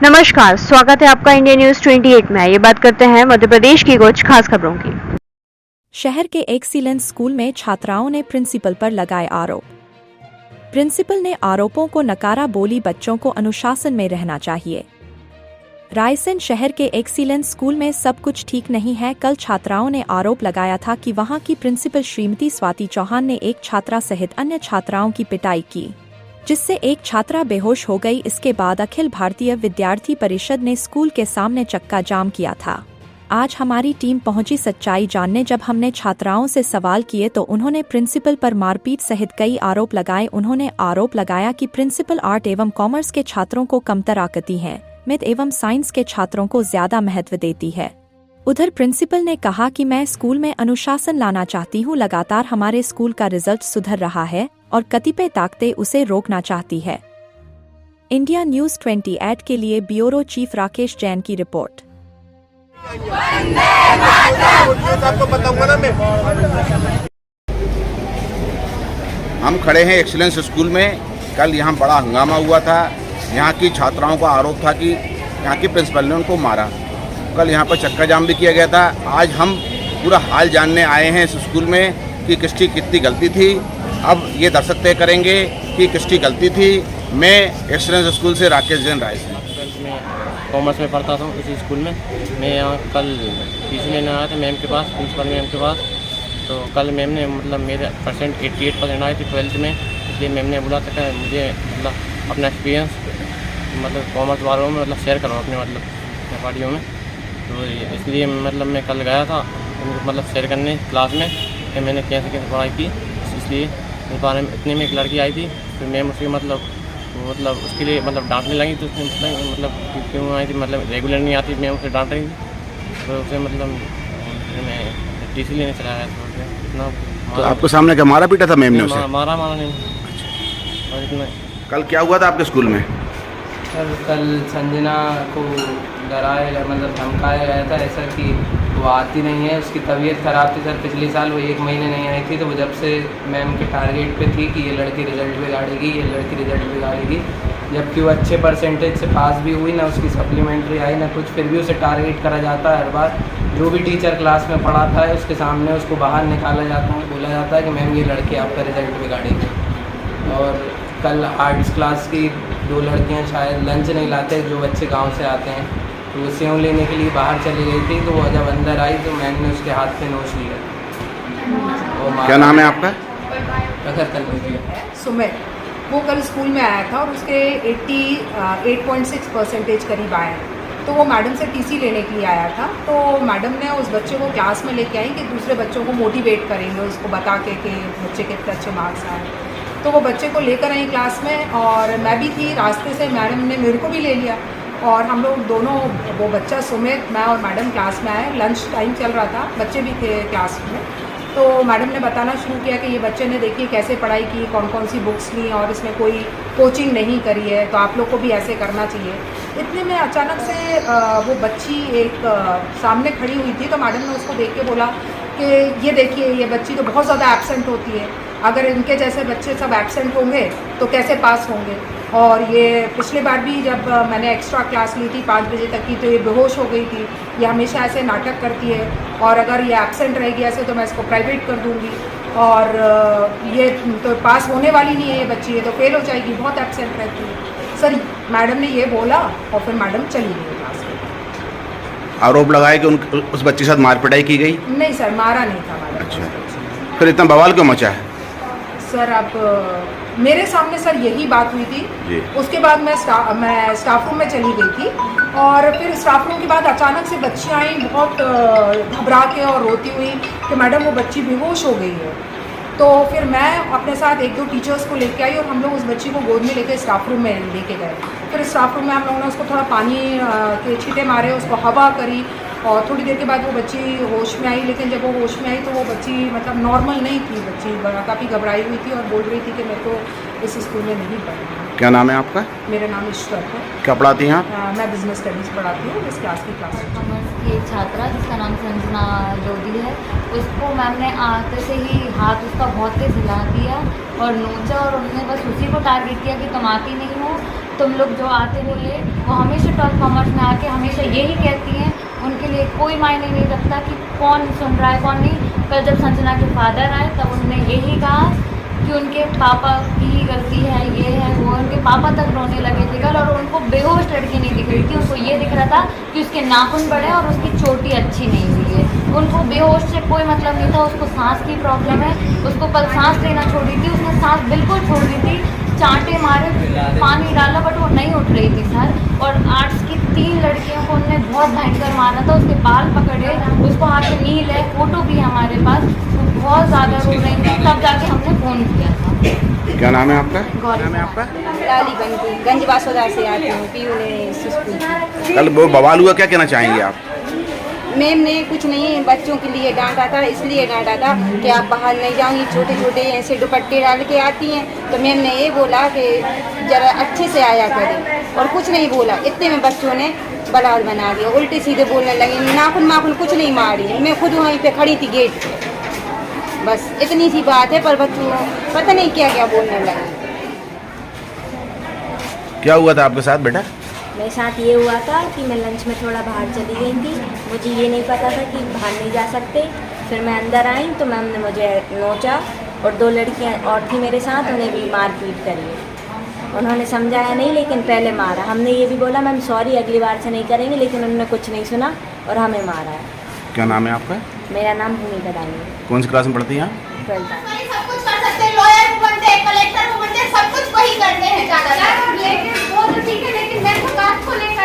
नमस्कार, स्वागत है आपका इंडिया न्यूज 28 में। ये बात करते हैं मध्य प्रदेश की कुछ खास खबरों की। शहर के एक्सीलेंस स्कूल में छात्राओं ने प्रिंसिपल पर लगाए आरोप। प्रिंसिपल ने आरोपों को नकारा, बोली बच्चों को अनुशासन में रहना चाहिए। रायसेन शहर के एक्सीलेंस स्कूल में सब कुछ ठीक नहीं है। कल छात्राओं ने आरोप लगाया था कि वहां की प्रिंसिपल श्रीमती स्वाति चौहान ने एक छात्रा सहित अन्य छात्राओं की पिटाई की, जिससे एक छात्रा बेहोश हो गई। इसके बाद अखिल भारतीय विद्यार्थी परिषद ने स्कूल के सामने चक्का जाम किया था। आज हमारी टीम पहुंची सच्चाई जानने। जब हमने छात्राओं से सवाल किए तो उन्होंने प्रिंसिपल पर मारपीट सहित कई आरोप लगाए। उन्होंने आरोप लगाया कि प्रिंसिपल आर्ट एवं कॉमर्स के छात्रों को कमतर आंकती है, मैथ एवं साइंस के छात्रों को ज्यादा महत्व देती है। उधर प्रिंसिपल ने कहा कि मैं स्कूल में अनुशासन लाना चाहती हूं। लगातार हमारे स्कूल का रिजल्ट सुधर रहा है और कतिपय ताकतें उसे रोकना चाहती है। इंडिया न्यूज 28 के लिए ब्यूरो चीफ राकेश जैन की रिपोर्ट। हम खड़े हैं एक्सीलेंस स्कूल में। कल यहाँ बड़ा हंगामा हुआ था। यहाँ की छात्राओं का आरोप था कि यहाँ की प्रिंसिपल ने उनको मारा। कल यहाँ पर चक्का जाम भी किया गया था। आज हम पूरा हाल जानने आए हैं इस स्कूल में कि किसकी कितनी गलती थी। अब ये दर्शक तय करेंगे कि किसकी गलती थी। मैं एक्सीलेंस स्कूल से राकेश जैन रायसेन कॉमर्स में पढ़ता था इसी स्कूल में। मैं यहाँ कल टीसी लेने आया था मैम के पास, प्रिंसिपल मैम के पास। तो कल मैम ने मेरे परसेंट 88% आए थे 12th में, इसलिए मैम ने बोला था कि मुझे अपना एक्सपीरियंस कॉमर्स वालों में शेयर करो अपने व्यापारियों में। तो इसलिए मैं कल गया था उनको शेयर करने क्लास में कि मैंने कैसे कैसे पढ़ाई की। इसलिए उस बारे में इतने में एक लड़की आई थी, फिर मैम उसके उसके लिए डांटने लगी। तो उसने क्यों आई थी, रेगुलर नहीं आती, मैं उसे डांट रही थी। तो उसे मैं टीसी लेने चला गया था। तो आपको सामने क्या मारा पीटा था मैम ने उसे? मारा नहीं। और इतना कल क्या हुआ था आपके स्कूल में? सर कल संजना को डराया धमकाया गया था ऐसा कि वो आती नहीं है, उसकी तबीयत ख़राब थी सर। पिछले साल वो 1 महीने नहीं आई थी। तो वो जब से मैम के टारगेट पे थी कि ये लड़की रिजल्ट बिगाड़ेगी, ये लड़की रिजल्ट बिगाड़ेगी, जबकि वो अच्छे परसेंटेज से पास भी हुई ना, उसकी सप्लीमेंट्री आई ना कुछ, फिर भी उसे टारगेट करा जाता है हर बार। जो भी टीचर क्लास में पढ़ाता है उसके सामने उसको बाहर निकाला जाता है, बोला जाता है कि मैम ये लड़की आपका रिजल्ट बिगाड़ेगी। और कल आर्ट्स क्लास की 2 लड़कियां शायद लंच नहीं लाते, जो बच्चे गांव से आते हैं, तो वो सेव लेने के लिए बाहर चली गई थी। तो वो जब अंदर आई तो मैंने उसके हाथ पे नोच लिया। क्या नाम है आपका? सुमित। वो कल स्कूल में आया था और उसके 88.6% करीब आया। तो वो मैडम से टीसी लेने के लिए आया था। तो मैडम ने उस बच्चे को क्लास में लेके आई कि दूसरे बच्चों को मोटिवेट करेंगे, उसको बता के कि बच्चे के कितने अच्छे मार्क्स आए। तो वो बच्चे को लेकर आई क्लास में और मैं भी थी। रास्ते से मैडम ने मेरे को भी ले लिया और हम लोग दोनों, वो बच्चा सुमित, मैं और मैडम क्लास में आए। लंच टाइम चल रहा था, बच्चे भी थे क्लास में। तो मैडम ने बताना शुरू किया कि ये बच्चे ने देखिए कैसे पढ़ाई की, कौन कौन सी बुक्स ली और इसने कोई कोचिंग नहीं करी है, तो आप लोग को भी ऐसे करना चाहिए। इतने में अचानक से वो बच्ची एक सामने खड़ी हुई थी। तो मैडम ने उसको देख के बोला कि ये देखिए, ये बच्ची तो बहुत ज़्यादा एब्सेंट होती है, अगर इनके जैसे बच्चे सब एब्सेंट होंगे तो कैसे पास होंगे। और ये पिछले बार भी जब मैंने एक्स्ट्रा क्लास ली थी 5 बजे तक की, तो ये बेहोश हो गई थी। ये हमेशा ऐसे नाटक करती है और अगर ये एब्सेंट रहेगी ऐसे तो मैं इसको प्राइवेट कर दूंगी और ये तो पास होने वाली नहीं है, ये बच्ची है तो फेल हो जाएगी, बहुत एब्सेंट रहती है। सर मैडम ने ये बोला और फिर मैडम चली गई क्लास में। आरोप लगाया कि उस बच्चे के साथ मार पिटाई की गई? नहीं सर, मारा नहीं था मैडम। अच्छा, फिर इतना बवाल क्यों मचा है? सर अब मेरे सामने सर यही बात हुई थी। उसके बाद मैं स्टाफ रूम में चली गई थी और फिर स्टाफ रूम के बाद अचानक से बच्चियाँ आई बहुत घबरा के और रोती हुई कि मैडम वो बच्ची बेहोश हो गई है। तो फिर मैं अपने साथ 1-2 टीचर्स को लेके आई और हम लोग उस बच्ची को गोद में लेके स्टाफ रूम में लेके गए। फिर स्टाफ रूम में हम लोगों ने उसको थोड़ा पानी के छींटे मारे, उसको हवा करी और थोड़ी देर के बाद वो बच्ची होश में आई। लेकिन जब वो होश में आई तो वो बच्ची नॉर्मल नहीं थी। बच्ची काफ़ी घबराई हुई थी और बोल रही थी कि मेरे को इस स्कूल में नहीं पढ़ना। क्या नाम है आपका? मेरा नाम ईश्वर है। क्या पढ़ाती हैं आप? मैं बिजनेस स्टडीज़ पढ़ाती हूँ, इस क्लास की क्लास। कॉमर्स की एक छात्रा जिसका नाम संजना लोधी है, उसको मैम ने आते से ही हाथ उसका बहुत तेज हिला दिया और नोचा और उन्होंने बस उसी को टारगेट किया कि तुम आती नहीं हो तुम लोग जो आते नहीं है वो हमेशा 12th कॉमर्स में आके हमेशा यही कहती हैं, उनके लिए कोई मायने नहीं रखता कि कौन सुन रहा है कौन नहीं। पर जब संजना के फादर आए तब उन्होंने यही कहा कि उनके पापा की ही गलती है, ये है वो, उनके पापा तक रोने लगे थे कल, और उनको बेहोश लड़की नहीं दिख रही थी, उनको ये दिख रहा था कि उसके नाखून बड़े और उसकी चोटी अच्छी नहीं हुई है। उनको बेहोश से कोई मतलब नहीं था, उसको सांस की प्रॉब्लम है, उसको कल सांस लेना छोड़ दी थी, उसने सांस बिल्कुल छोड़ दी थी, चांटे मारे, पानी डाला बट वो नहीं उठ रही थी सर। और आर्ट्स की 3 लड़कियों को उन्होंने बहुत भयंकर मारा था, उसके बाल पकड़े, उसको आके नील है, फोटो भी है हमारे पास, वो बहुत ज़्यादा रो रही थी, तब जाके हमने फ़ोन किया था। क्या नाम है आपका? नाम है आपका? लाली बनती, गंज बासोदार से आती हूँ, पीयू ने स्कूल। कल वो बवाल हुआ, क्या कहना चाहेंगे आप? मैम ने कुछ नहीं बच्चों के लिए डांटा था, इसलिए डांटा था कि आप बाहर नहीं जाओगी, छोटे छोटे ऐसे दुपट्टे डाल के आती हैं। तो मैम ने ये बोला कि ज़रा अच्छे से आया करें, और कुछ नहीं बोला। इतने में बच्चों ने बलाल बना दिया, उल्टे सीधे बोलने लगे, नाखून माखून कुछ नहीं मारी। मैं खुद वहीं पे खड़ी थी गेट पे, बस इतनी सी बात है। पर बच्चों पता नहीं क्या क्या बोलने लगे। क्या हुआ था आपके साथ बेटा? मेरे साथ ये हुआ था कि मैं लंच में थोड़ा बाहर चली गई थी, मुझे ये नहीं पता था कि बाहर नहीं जा सकते। फिर मैं अंदर आई तो मैम ने मुझे नोचा, और 2 लड़कियां और थी मेरे साथ, उन्हें भी मारपीट करी। उन्होंने समझाया नहीं, लेकिन पहले मारा। हमने ये भी बोला मैम सॉरी, अगली बार से नहीं करेंगे, लेकिन उन्होंने कुछ नहीं सुना और हमें मारा है। क्या नाम है आपका? मेरा नाम भूमिका दानी है। कौन सी क्लास में पढ़ती हैं आप? 12th। सब कुछ कर सकते हैं, लॉयर बनते हैं, कलेक्टर बनते हैं, सब कुछ वही करते हैं ज्यादातर। लेकिन वो तो ठीक है, लेकिन मैं तो कास्ट को लेकर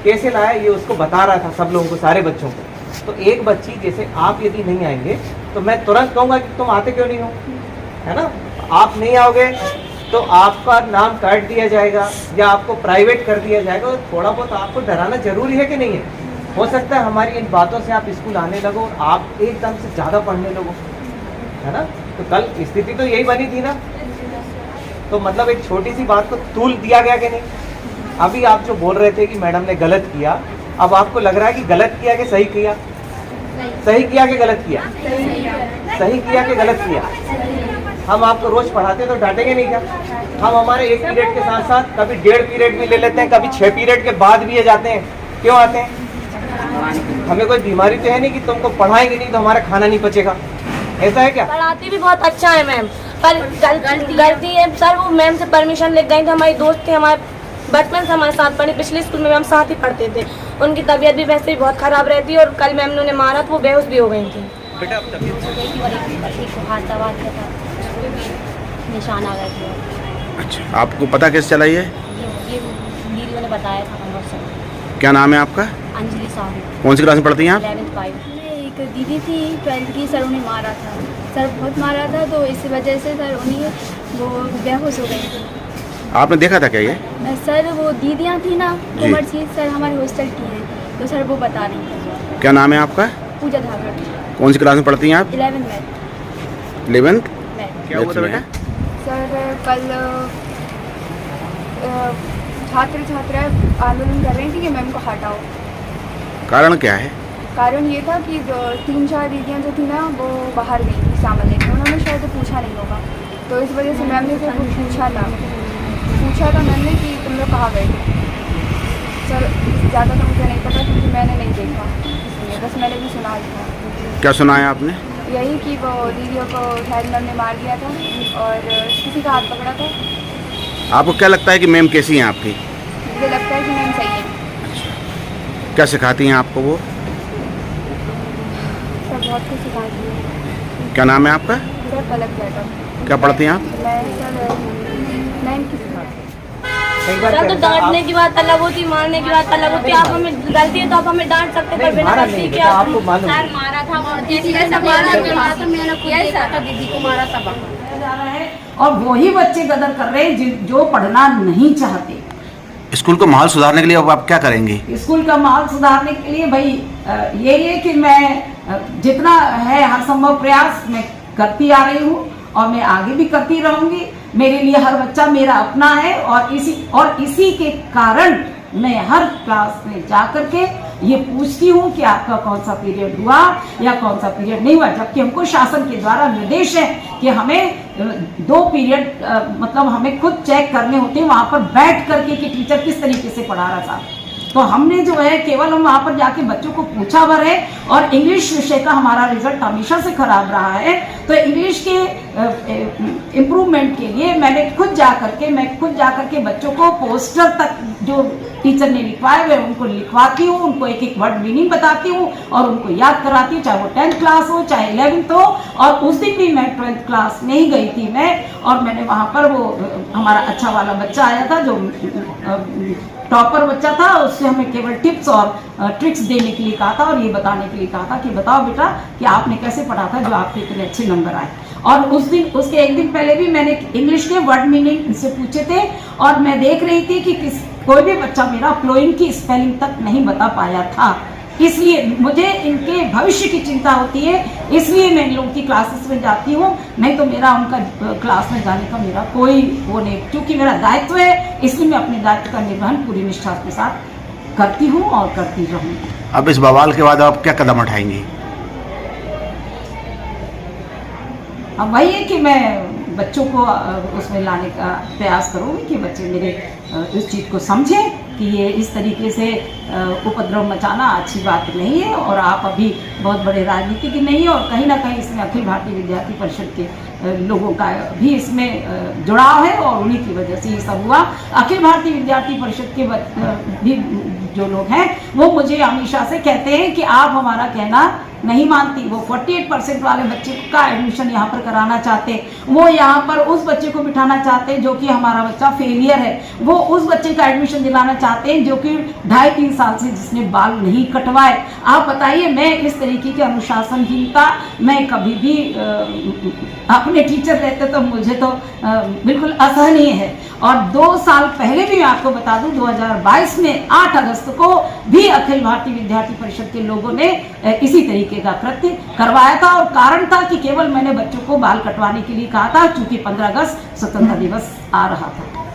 कैसे लाया ये उसको बता रहा था सब लोगों को, सारे बच्चों को। तो एक बच्ची जैसे आप यदि नहीं आएंगे तो मैं तुरंत कहूँगा कि तुम आते क्यों नहीं हो, है ना। आप नहीं आओगे तो आपका नाम काट दिया जाएगा या आपको प्राइवेट कर दिया जाएगा। तो थोड़ा बहुत आपको डराना जरूरी है कि नहीं है? हो सकता है हमारी इन बातों से आप स्कूल आने लगो और आप एकदम से ज़्यादा पढ़ने लगो, है ना। तो कल स्थिति तो यही बनी थी ना। तो मतलब एक छोटी सी बात को तूल दिया गया कि नहीं। अभी आप जो बोल रहे थे कि मैडम ने गलत किया, अब आपको लग रहा है कि गलत किया कि सही किया? सही किया कि गलत किया? सही किया कि गलत किया? हम आपको रोज पढ़ाते तो डांटेंगे नहीं क्या? हम हमारे 1 पीरियड के साथ साथ कभी 1.5 पीरियड भी ले लेते हैं, कभी 6 पीरियड के बाद भी ये जाते हैं। क्यों आते हैं? हमें कोई बीमारी तो है नहीं कि तुमको पढ़ाएंगे नहीं तो हमारा खाना नहीं पचेगा, ऐसा है क्या? पढ़ाती भी बहुत अच्छा है मैम, पर गलती है सर। वो मैम से परमिशन ले गई थी, हमारी दोस्त थे, हमारे बचपन से हमारे साथ पढ़े, पिछले स्कूल में हम साथ ही पढ़ते थे। उनकी तबीयत भी वैसे ही बहुत ख़राब रहती है, और कल मैम ने उन्हें मारा तो वो बेहोश भी हो गई थी। बेटा अब निशान आ गए थे। अच्छा, आपको पता कैसे चला ये दीदी ने बताया था हम सब। क्या नाम है आपका? अंजलि साहू। कौन सी क्लास में पढ़ती हैं आप? 11th 5। एक दीदी थी 12th की, सर उन्हें मारा था, सर बहुत मारा था, तो इस वजह से सर उन्हें वो बेहोश हो गई थी। आपने देखा था क्या ये? सर वो दीदियाँ थी ना कॉमर्स की, सर हमारे हॉस्टल की हैं, तो सर वो बता रही थी। क्या नाम है आपका? पूजा धागर। कौन सी क्लास में पढ़ती हैं आप? 11th में। 11th? क्या हुआ था बेटा? सर कल छात्र छात्रा आंदोलन कर रही थी कि मैम को हटाओ। कारण क्या है? कारण ये था कि 3-4 दीदियाँ जो थी ना वो बाहर गई थी सामान लेकर, उन्होंने शायद पूछा नहीं होगा, तो इस वजह से मैम ने फिर पूछा था मैम ने कि तुम लोग कहाँ गए थे। सर ज़्यादा तो मुझे नहीं पता क्योंकि मैंने नहीं देखा, इसलिए बस मैंने भी सुना ही था। क्या सुना है आपने? यही कि वो दीदियों को शायद मैम ने मार दिया था और किसी का हाथ पकड़ा था। आपको क्या लगता है कि मैम कैसी हैं आपकी? मुझे लगता है कि मैम सही है। क्या सिखाती हैं आपको वो? सर बहुत कुछ सिखाती है। क्या नाम है आपका? सर पलक जाटव। क्या पढ़ती हैं आप? मैं सर 9th की सिखाती। सर तो डांटने की बात अलग होती, मारने की बात अलग होती। आप हमें गलती है तो आप हमें डांट सकते, पर बिना गलती के आपको मालूम सर मारा था और दीदी मैंने खुद देखा था, दीदी को मारा था बाहर। और वही बच्चे गदर कर रहे हैं जो पढ़ना नहीं चाहते। स्कूल को माहौल सुधारने के लिए अब आप क्या करेंगे? स्कूल का माहौल सुधारने के लिए भाई यही है कि मैं जितना है हर संभव प्रयास मैं करती आ रही हूँ और मैं आगे भी करती रहूंगी। मेरे लिए हर बच्चा मेरा अपना है और इसी के कारण मैं हर क्लास में जा कर के ये पूछती हूँ कि आपका कौन सा पीरियड हुआ या कौन सा पीरियड नहीं हुआ, जबकि हमको शासन के द्वारा निर्देश है कि हमें 2 पीरियड मतलब हमें खुद चेक करने होते हैं वहाँ पर बैठ करके कि टीचर किस तरीके से पढ़ा रहा था। तो हमने जो है केवल हम वहाँ पर जाके बच्चों को पूछा भर है, और इंग्लिश विषय का हमारा रिजल्ट हमेशा से खराब रहा है। तो इंग्लिश के इम्प्रूवमेंट के लिए मैं खुद जा करके बच्चों को पोस्टर तक जो टीचर ने लिखवाए हुए उनको लिखवाती हूँ, उनको एक एक वर्ड मीनिंग बताती हूँ और उनको याद कराती हूँ, चाहे वो 10th क्लास हो चाहे 11th हो। और उस दिन भी मैं 12th क्लास में ही गई थी मैं, और मैंने वहाँ पर वो हमारा अच्छा वाला बच्चा आया था जो टॉपर बच्चा था, उससे हमें केवल टिप्स और ट्रिक्स देने के लिए कहा था और ये बताने के लिए कहा था कि बताओ बेटा कि आपने कैसे पढ़ा था जो आपके इतने अच्छे नंबर आए। और उसके एक दिन पहले भी मैंने इंग्लिश के वर्ड मीनिंग इनसे पूछे थे, और मैं देख रही थी कि कोई भी बच्चा मेरा फ्लोइंग की स्पेलिंग तक नहीं बता पाया था। इसलिए मुझे इनके भविष्य की चिंता होती है, इसलिए मैं इन लोगों की क्लासेस में जाती हूँ, नहीं तो मेरा उनका क्लास में जाने का मेरा कोई वो नहीं, क्योंकि मेरा दायित्व है, इसलिए मैं अपने दायित्व का निर्वहन पूरी निष्ठा के साथ करती हूँ और करती रहूँगी। अब इस बवाल के बाद आप क्या कदम उठाएंगी? अब वही है कि मैं बच्चों को उसमें लाने का प्रयास करूँगी कि बच्चे मेरे इस चीज़ को समझें कि ये इस तरीके से उपद्रव मचाना अच्छी बात नहीं है, और आप अभी बहुत बड़े राजनीतिज्ञ नहीं है, और कहीं ना कहीं इसमें अखिल भारतीय विद्यार्थी परिषद के लोगों का भी इसमें जुड़ाव है, और उन्हीं की वजह से ये सब हुआ। अखिल भारतीय विद्यार्थी परिषद के भी जो लोग हैं वो मुझे हमेशा से कहते हैं कि आप हमारा कहना नहीं मानती। वो 48% वाले बच्चे का एडमिशन यहाँ पर कराना चाहते, वो यहाँ पर उस बच्चे को बिठाना चाहते हैं जो कि हमारा बच्चा फेलियर है, वो उस बच्चे का एडमिशन दिलाना चाहते हैं जो कि 2.5-3 साल से जिसने बाल नहीं कटवाए। आप बताइए, मैं इस तरीके की अनुशासनहीनता मैं कभी भी अपने टीचर रहते तो मुझे तो बिल्कुल असहनीय है। और 2 साल पहले भी मैं आपको बता दूं 2022 में 8 अगस्त को भी अखिल भारतीय विद्यार्थी परिषद के लोगों ने इसी तरीके का कृत्य करवाया था, और कारण था कि केवल मैंने बच्चों को बाल कटवाने के लिए कहा था, चूंकि 15 अगस्त स्वतंत्रता दिवस आ रहा था।